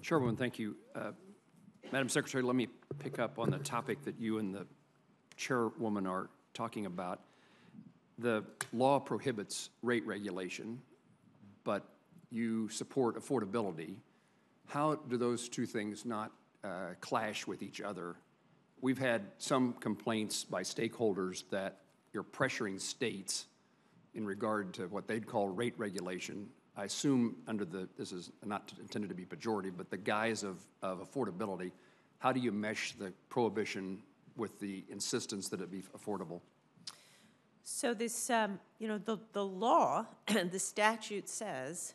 Chairwoman, thank you. Madam Secretary, let me pick up on the topic that you and the chairwoman are talking about. The law prohibits rate regulation, but you support affordability. How do those two things not clash with each other? We've had some complaints by stakeholders that you're pressuring states in regard to what they'd call rate regulation. I assume under this is not intended to be pejorative, but the guise of affordability. How do you mesh the prohibition with the insistence that it be affordable? So this, the law, the statute says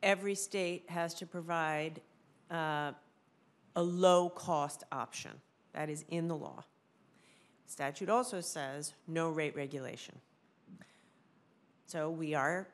every state has to provide a low-cost option. That is in the law. The statute also says no rate regulation. So we are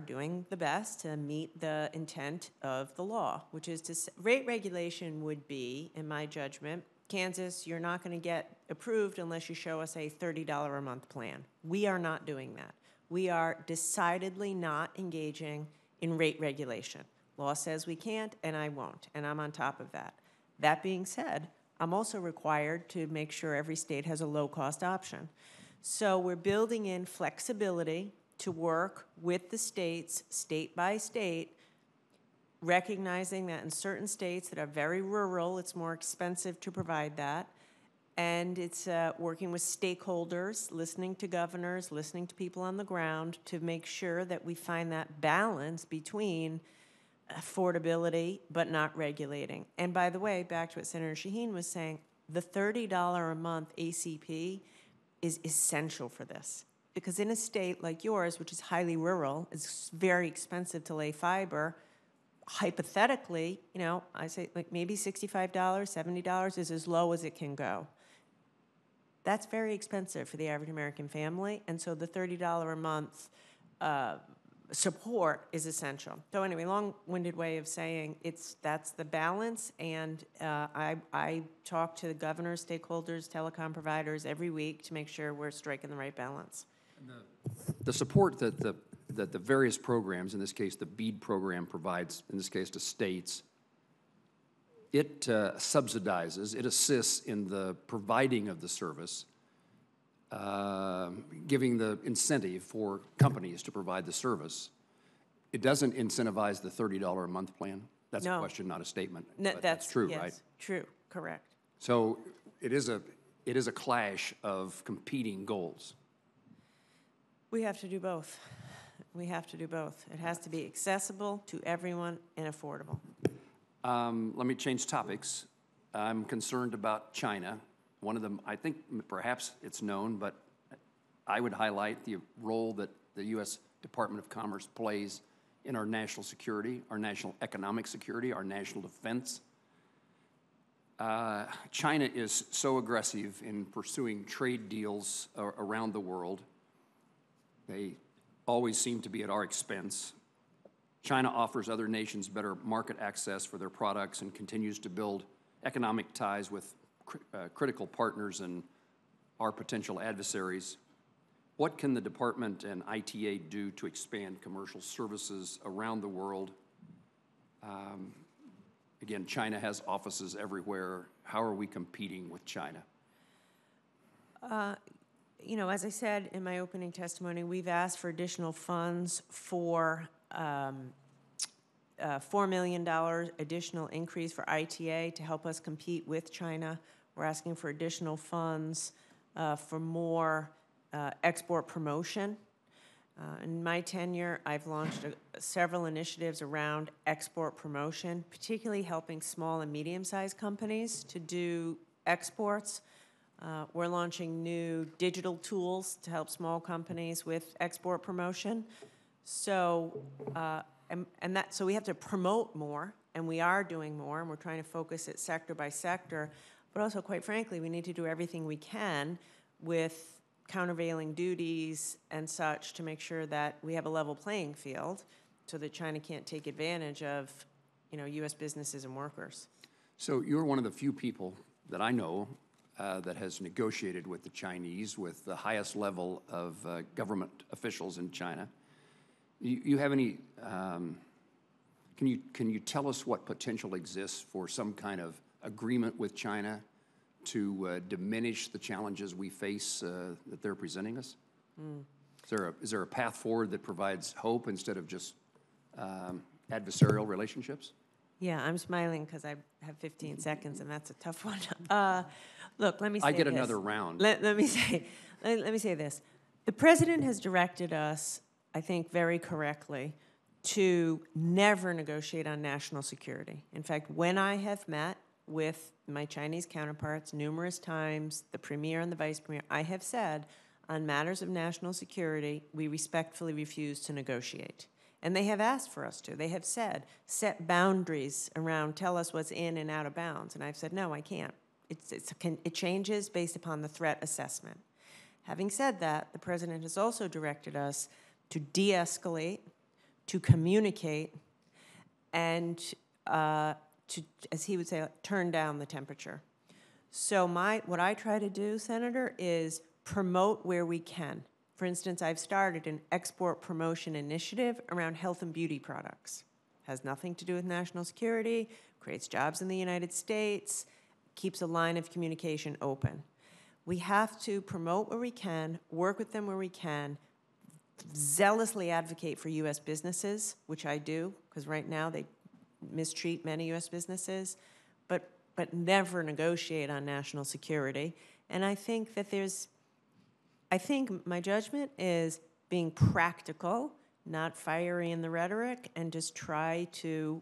doing the best to meet the intent of the law, which is to rate regulation would be, in my judgment, Kansas, you're not going to get approved unless you show us a $30 a month plan. We are not doing that. We are decidedly not engaging in rate regulation. Law says we can't, and I won't, and I'm on top of that. That being said, I'm also required to make sure every state has a low-cost option. So we're building in flexibility to work with the states, state by state, recognizing that in certain states that are very rural, it's more expensive to provide that. And it's working with stakeholders, listening to governors, listening to people on the ground to make sure that we find that balance between affordability but not regulating. And by the way, back to what Senator Shaheen was saying, the $30 a month ACP is essential for this. Because in a state like yours, which is highly rural, it's very expensive to lay fiber. Hypothetically, I say like maybe $65, $70 is as low as it can go. That's very expensive for the average American family, and so the $30 a month support is essential. So anyway, long-winded way of saying that's the balance, and I talk to the governors, stakeholders, telecom providers every week to make sure we're striking the right balance. And the support that the various programs, in this case the BEAD program, provides, in this case to states, it subsidizes, it assists in the providing of the service, giving the incentive for companies to provide the service. It doesn't incentivize the $30 a month plan. That's a question, not a statement. No, that's true, yes, right? True, correct. So it is a clash of competing goals. We have to do both. We have to do both. It has to be accessible to everyone and affordable. Let me change topics. I'm concerned about China. One of them, I think perhaps it's known, but I would highlight the role that the U.S. Department of Commerce plays in our national security, our national economic security, our national defense. China is so aggressive in pursuing trade deals around the world. They always seem to be at our expense. China offers other nations better market access for their products and continues to build economic ties with critical partners and our potential adversaries. What can the department and ITA do to expand commercial services around the world? Again, China has offices everywhere. How are we competing with China? As I said in my opening testimony, we've asked for additional funds for $4 million additional increase for ITA to help us compete with China. We're asking for additional funds for more export promotion. In my tenure, I've launched several initiatives around export promotion, particularly helping small and medium-sized companies to do exports. We're launching new digital tools to help small companies with export promotion. So, so we have to promote more, and we are doing more, and we're trying to focus it sector by sector. But also, quite frankly, we need to do everything we can with countervailing duties and such to make sure that we have a level playing field so that China can't take advantage of, U.S. businesses and workers. So you're one of the few people that I know that has negotiated with the Chinese, with the highest level of government officials in China. You have any Can you tell us what potential exists for some kind of agreement with China to diminish the challenges we face that they're presenting us? Is there a path forward that provides hope instead of just adversarial relationships? Yeah, I'm smiling because I have 15 seconds, and that's a tough one. Look, let me say I get this. another round. Let me say this. The president has directed us, I think very correctly, to never negotiate on national security. In fact, when I have met with my Chinese counterparts numerous times, the premier and the vice premier, I have said, on matters of national security, we respectfully refuse to negotiate. And they have asked for us to. They have said, set boundaries around, tell us what's in and out of bounds. And I've said, no, I can't. It changes based upon the threat assessment. Having said that, the president has also directed us to de-escalate, to communicate, and to, as he would say, turn down the temperature. So what I try to do, Senator, is promote where we can. For instance, I've started an export promotion initiative around health and beauty products. Has nothing to do with national security, creates jobs in the United States, keeps a line of communication open. We have to promote where we can, work with them where we can, zealously advocate for U.S. businesses, which I do, because right now they mistreat many U.S. businesses, but never negotiate on national security. And I think that my judgment is being practical, not fiery in the rhetoric, and just try to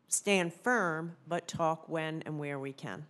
stand firm, but talk when and where we can.